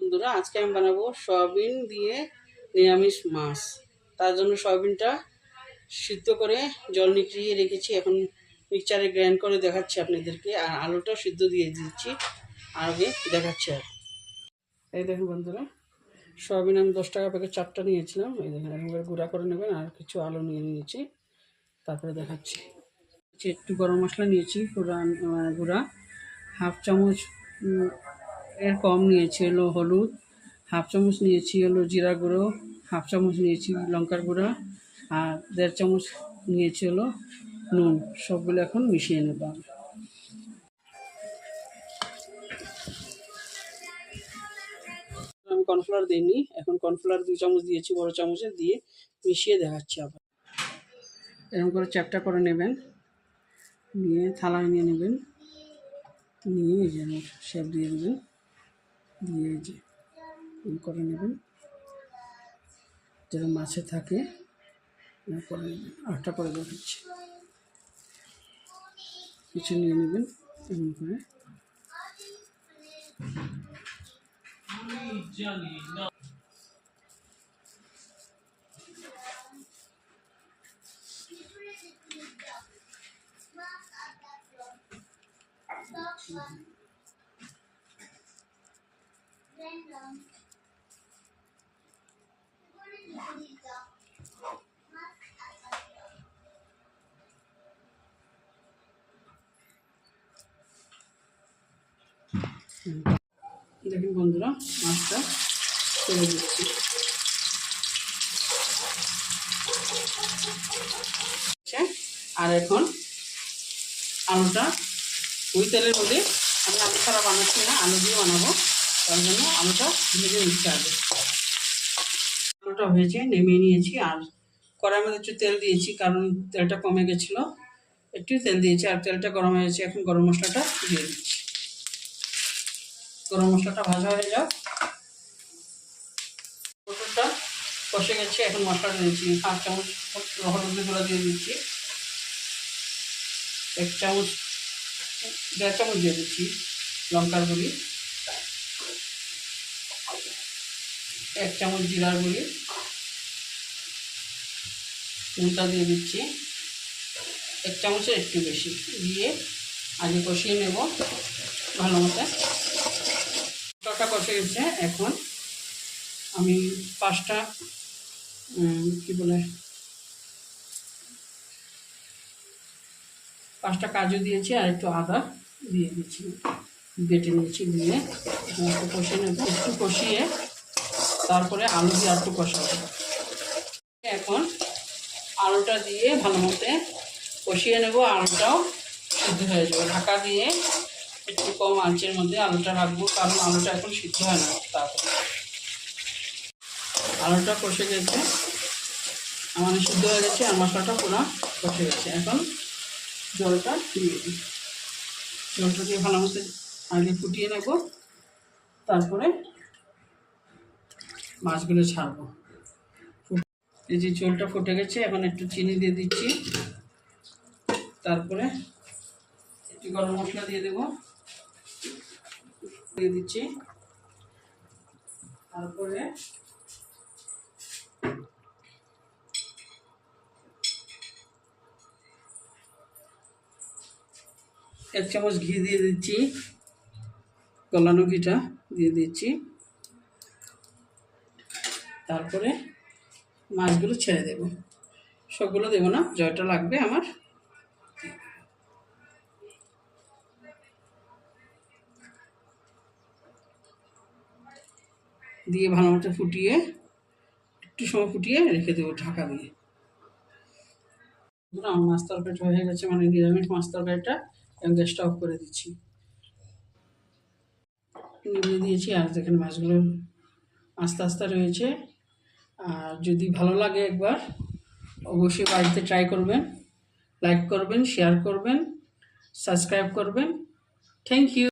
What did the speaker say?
বন্ধুরা, আজকে আমি বানাবো সয়াবিন দিয়ে নিরামিষ মাছ। তার জন্য সয়াবিনটা সিদ্ধ করে জল নিগড়িয়ে রেখেছি, এখন মিক্সচারে গ্রাইন্ড করে দেখাচ্ছি আপনাদেরকে। আর আলুটা সিদ্ধ দিয়ে দিচ্ছি, আগে দেখাচ্ছি। আর এই দেখুন বন্ধুরা, সয়াবিন আমি 10 টাকা প্যাকেট 4টা নিয়েছিলাম। এই দেখুন এরকম করে গুঁড়া করে নেবেন। আর কিছু আলু নিয়ে নিয়েছি, তারপরে দেখাচ্ছি। একটু গরম মশলা নিয়েছি গুঁড়া, হাফ চামচ এর কম নিয়েছি হলো হলুদ, হাফ চামচ নিয়েছি হলো জিরা গুঁড়ো, হাফ চামচ নিয়েছি লঙ্কার গুঁড়া, আর 1.5 চামচ নিয়েছি হলো নুন। সবগুলো এখন মিশিয়ে নেব। আমি কর্নফ্লাওয়ার দিইনি, এখন কর্নফ্লাওয়ার 2 চামচ দিয়েছি, বড় চামচে দিয়ে মিশিয়ে দেখাচ্ছি। আবার এরকম করে চ্যাপটা করে নেবেন, নিয়ে থালায় নিয়ে নেবেন, নিয়ে এই যে শেপ দিয়ে দেবেন, দিয়ে যে করে নেবেন যেন মাছে থাকে, করে নেবেন। আটটা করে দেখাচ্ছি, কিছু নিয়ে নেবেন এমন করে। দেখুন বন্ধুরা, মাছটা ছেড়ে দিচ্ছি। আর এখন আলুটা ওই তেলের মধ্যে, আমি আলু ছাড়া বানাচ্ছি না, আলু দিয়ে বানাবো, তার জন্য আলুটা ভেজে নিচ্ছি আগে। আলুটা ভেজে নেমিয়ে নিয়েছি। আর কড়াইয়ের মধ্যে একটু তেল দিয়েছি, কারণ তেলটা কমে গেছিলো। একটু তেল দিয়েছি, আর তেলটা গরম হয়ে গেছে। এখন গরম মশলাটা দিয়ে দিচ্ছি। গরম মশলাটা ভাজা হয়ে যাক। মটরটা কষে গেছে, এখন মশলা দিয়েছি। হাফ চামচ হলুদের গুঁড়া দিয়ে দিচ্ছি, 1 চামচ 1.5 চামচ দিয়ে দিচ্ছি লঙ্কার গুঁড়ি, 1 চামচ জিরার গুঁড়ি, নুনটা দিয়ে দিচ্ছি 1 চামচের একটু বেশি, দিয়ে আগে কষিয়ে নেব ভালো মতো। মশলাটা কষে গেছে, এখন আমি 5টা কাজু দিয়েছি, আর একটু আদা দিয়ে দিচ্ছি, বেটে নিয়েছি। দিয়ে একটু কষিয়ে নেব, একটু কষিয়ে তারপরে আলু দিয়ে একটু কষাবো। এখন আলুটা দিয়ে ভালো মতো কষিয়ে নেব, আলুটাও সিদ্ধ হয়ে যাবে। ঢাকা দিয়ে একটু কম আঁচের মধ্যে আলুটা রাখবো, কারণ আলুটা এখন সিদ্ধ হয় না তাড়াতাড়ি। আলুটা কষে গেছে, আমাদের সিদ্ধ হয়ে গেছে, আর মশলাটা পুরো কষে গেছে। এখন জলটা দিয়ে দিই, জলটা দিয়ে ভালো মতো আগে ফুটিয়ে নেব, তারপরে মাছগুলো ছাড়বো। এই যে ঝোলটা ফুটে গেছে, এখন একটু চিনি দিয়ে দিচ্ছি, তারপরে একটু গরম মশলা দিয়ে দেবো, দিয়ে দিচ্ছি। তারপরে 1 চামচ ঘি দিয়ে দিচ্ছি, গলানো ঘিটা দিয়ে দিচ্ছি। তারপরে মাছগুলো ছেড়ে দেব, সবগুলো দেবো না, জলটা লাগবে আমার। দিয়ে ভালো মতো ফুটিয়ে একটু সময় ফুটিয়ে রেখে দেবো ঢাকা দিয়ে। আমার মাছ তরকারিটা হয়ে গেছে, মানে নিরামিষ মাছ তরকারিটা। এবং গ্যাসটা অফ করে দিচ্ছি, নিভিয়ে দিয়েছি। আর যেখানে মাছগুলো আস্তে আস্তে রয়েছে। আর যদি ভালো লাগে একবার অবশ্যই বাড়িতে ট্রাই করবেন, লাইক করবেন, শেয়ার করবেন, সাবস্ক্রাইব করবেন। Thank you.